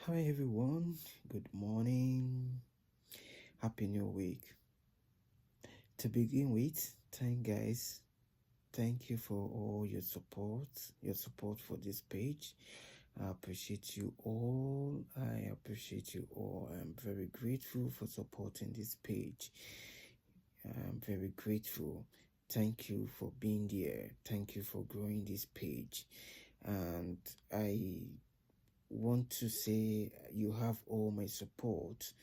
Hi everyone, good morning, happy new week. To begin with, thank you for all your support for this page. I appreciate you all. I'm very grateful for supporting this page. I'm very grateful. Thank you for being there. Thank you for growing this page. And I want to say you have all my support.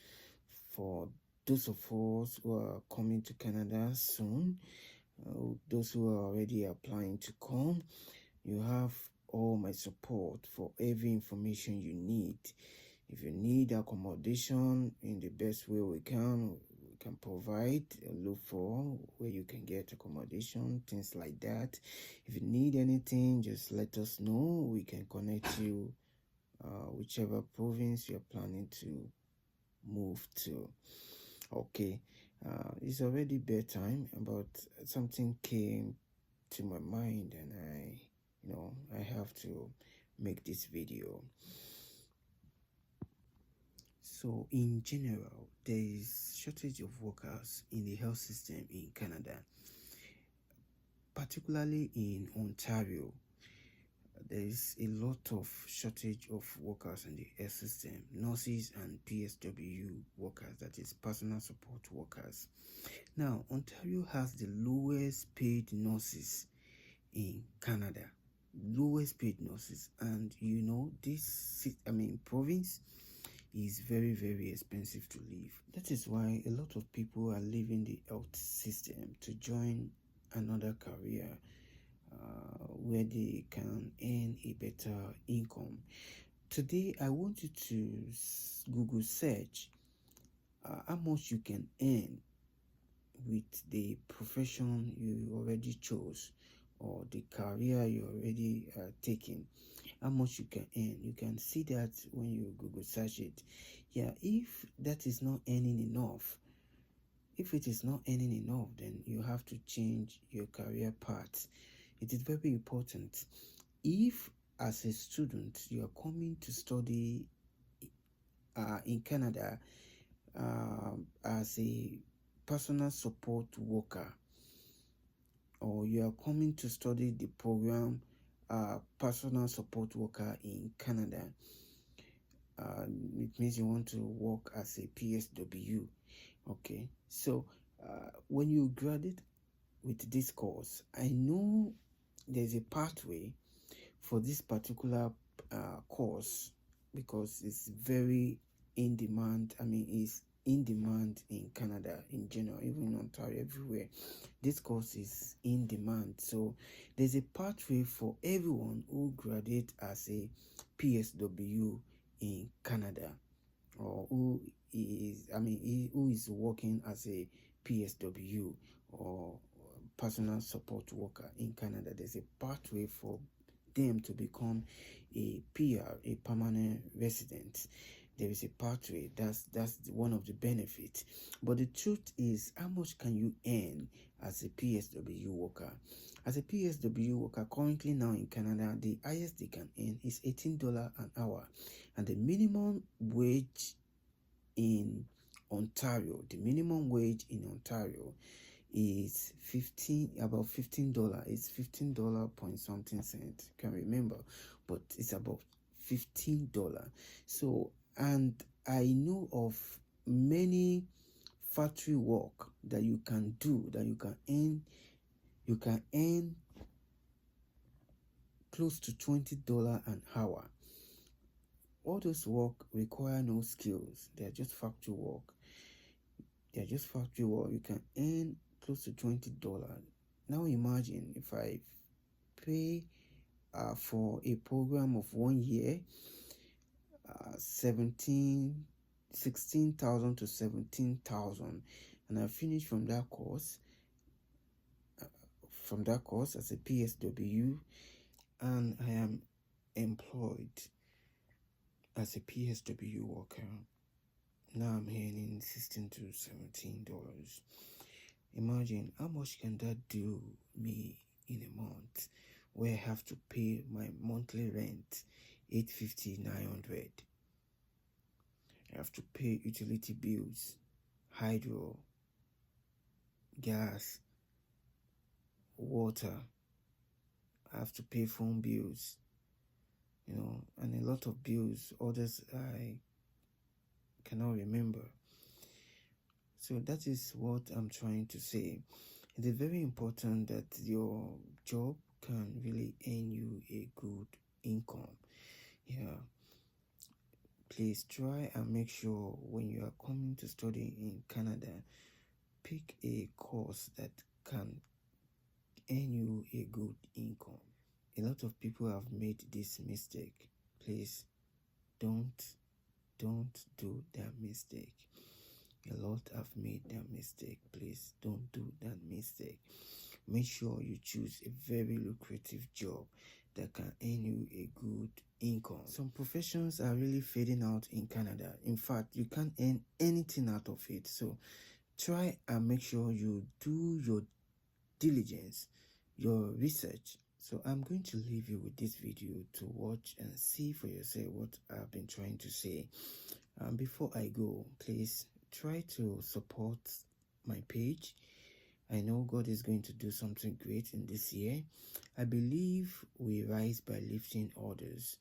For those of us who are coming to Canada soon, those who are already applying to come, you have all my support for every information you need. If you need accommodation in the best way we can provide, look for where you can get accommodation, things like that. If you need anything, just let us know. We can connect you whichever province you're planning to move to. Okay, it's already bedtime, but something came to my mind and I have to make this video. So in general, there is shortage of workers in the health system in Canada, particularly in Ontario. There is a lot of shortage of workers in the health system, nurses and PSW workers, that is personal support workers. Now, Ontario has the lowest paid nurses in Canada, and this province is very, very expensive to live. That is why a lot of people are leaving the health system to join another career where they can earn a better income. Today, I want you to Google search how much you can earn with the profession you already chose or the career you already taken. How much you can earn. You can see that when you Google search it. Yeah, if that is not earning enough, then you have to change your career path. It is very important. If as a student you are coming to study in Canada as a personal support worker, or you are coming to study the program personal support worker in Canada, it means you want to work as a PSW. Okay, so when you graduate with this course, I know there's a pathway for this particular course because it's very in demand. It's in demand in Canada in general, even in Ontario, everywhere. This course is in demand. So there's a pathway for everyone who graduate as a PSW in Canada, or who is working as a PSW or personal support worker in Canada. There's a pathway for them to become a PR, a permanent resident. There is a pathway. That's one of the benefits. But the truth is, how much can you earn as a PSW worker? As a PSW worker, currently now in Canada, the highest they can earn is $18 an hour, and the minimum wage in Ontario, is about $15. It's $15 point something cent. Can't remember, but it's about $15. So, and I know of many factory work that you can do, that you can earn close to $20 an hour. All those work require no skills. They're just factory work. You can earn close to $20. Now imagine if I pay for a program of 1 year, 16,000 to 17,000, and I finish from that course as a PSW, and I am employed as a PSW worker. Now I'm earning $16 to $17. Imagine how much can that do me in a month, where I have to pay my monthly rent $850, $900. You have to pay utility bills, hydro, gas, water. I have to pay phone bills, and a lot of bills, others I cannot remember. So that is what I'm trying to say. It is very important that your job can really earn you a good income. Yeah. Please try and make sure when you are coming to study in Canada, pick a course that can earn you a good income. A lot of people have made this mistake. Please don't do that mistake. A lot have made that mistake. Please don't do that mistake. Make sure you choose a very lucrative job that can earn you a good income. Some professions are really fading out in Canada. In fact, you can't earn anything out of it. So try and make sure you do your diligence, your research. So I'm going to leave you with this video to watch and see for yourself what I've been trying to say. Before I go, please try to support my page. I know God is going to do something great in this year. I believe we rise by lifting others.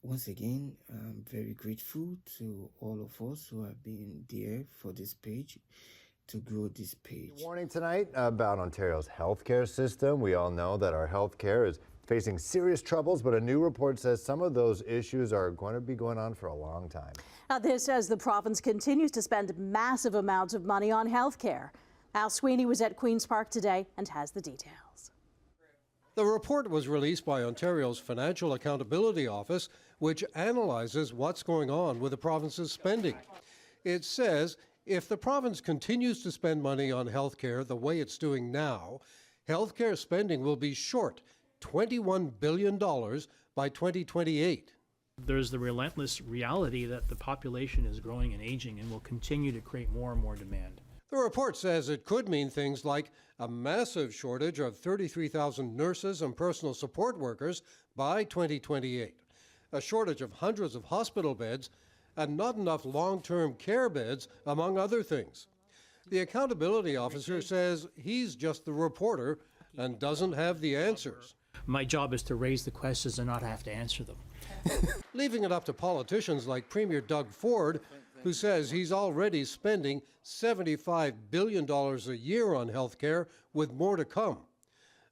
Once again, I'm very grateful to all of us who have been there for this page, to grow this page. Warning tonight about Ontario's healthcare system. We all know that our healthcare is facing serious troubles, but a new report says some of those issues are going to be going on for a long time. Now, this as the province continues to spend massive amounts of money on healthcare. Al Sweeney was at Queen's Park today and has the details. The report was released by Ontario's Financial Accountability Office, which analyzes what's going on with the province's spending. It says if the province continues to spend money on healthcare the way it's doing now, healthcare spending will be short $21 billion by 2028. There's the relentless reality that the population is growing and aging and will continue to create more and more demand. The report says it could mean things like a massive shortage of 33,000 nurses and personal support workers by 2028, a shortage of hundreds of hospital beds, and not enough long-term care beds, among other things. The accountability officer says he's just the reporter and doesn't have the answers. My job is to raise the questions and not have to answer them. Leaving it up to politicians like Premier Doug Ford, who says he's already spending $75 billion a year on health care, with more to come,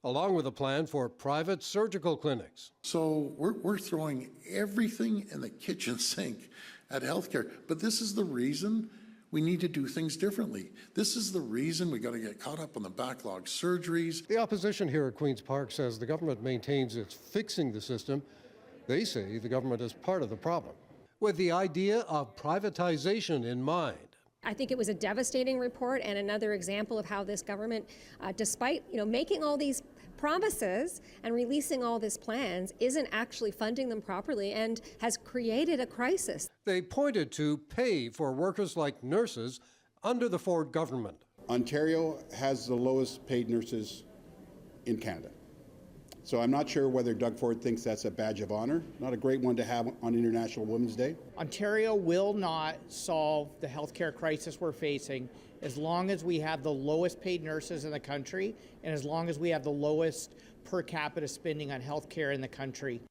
along with a plan for private surgical clinics. So we're throwing everything in the kitchen sink at healthcare, but this is the reason we need to do things differently. This is the reason we got to get caught up on the backlog surgeries. The opposition here at Queen's Park says the government maintains it's fixing the system. They say the government is part of the problem, with the idea of privatization in mind. I think it was a devastating report and another example of how this government, despite making all these promises and releasing all these plans, isn't actually funding them properly and has created a crisis. They pointed to pay for workers like nurses under the Ford government. Ontario has the lowest paid nurses in Canada. So I'm not sure whether Doug Ford thinks that's a badge of honor. Not a great one to have on International Women's Day. Ontario will not solve the healthcare crisis we're facing as long as we have the lowest paid nurses in the country and as long as we have the lowest per capita spending on healthcare in the country.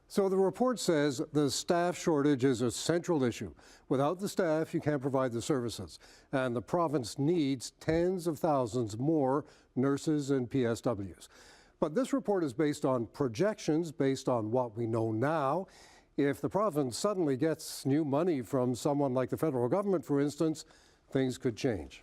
So the report says the staff shortage is a central issue. Without the staff, you can't provide the services. And the province needs tens of thousands more nurses and PSWs. But this report is based on projections, based on what we know now. If the province suddenly gets new money from someone like the federal government, for instance, things could change.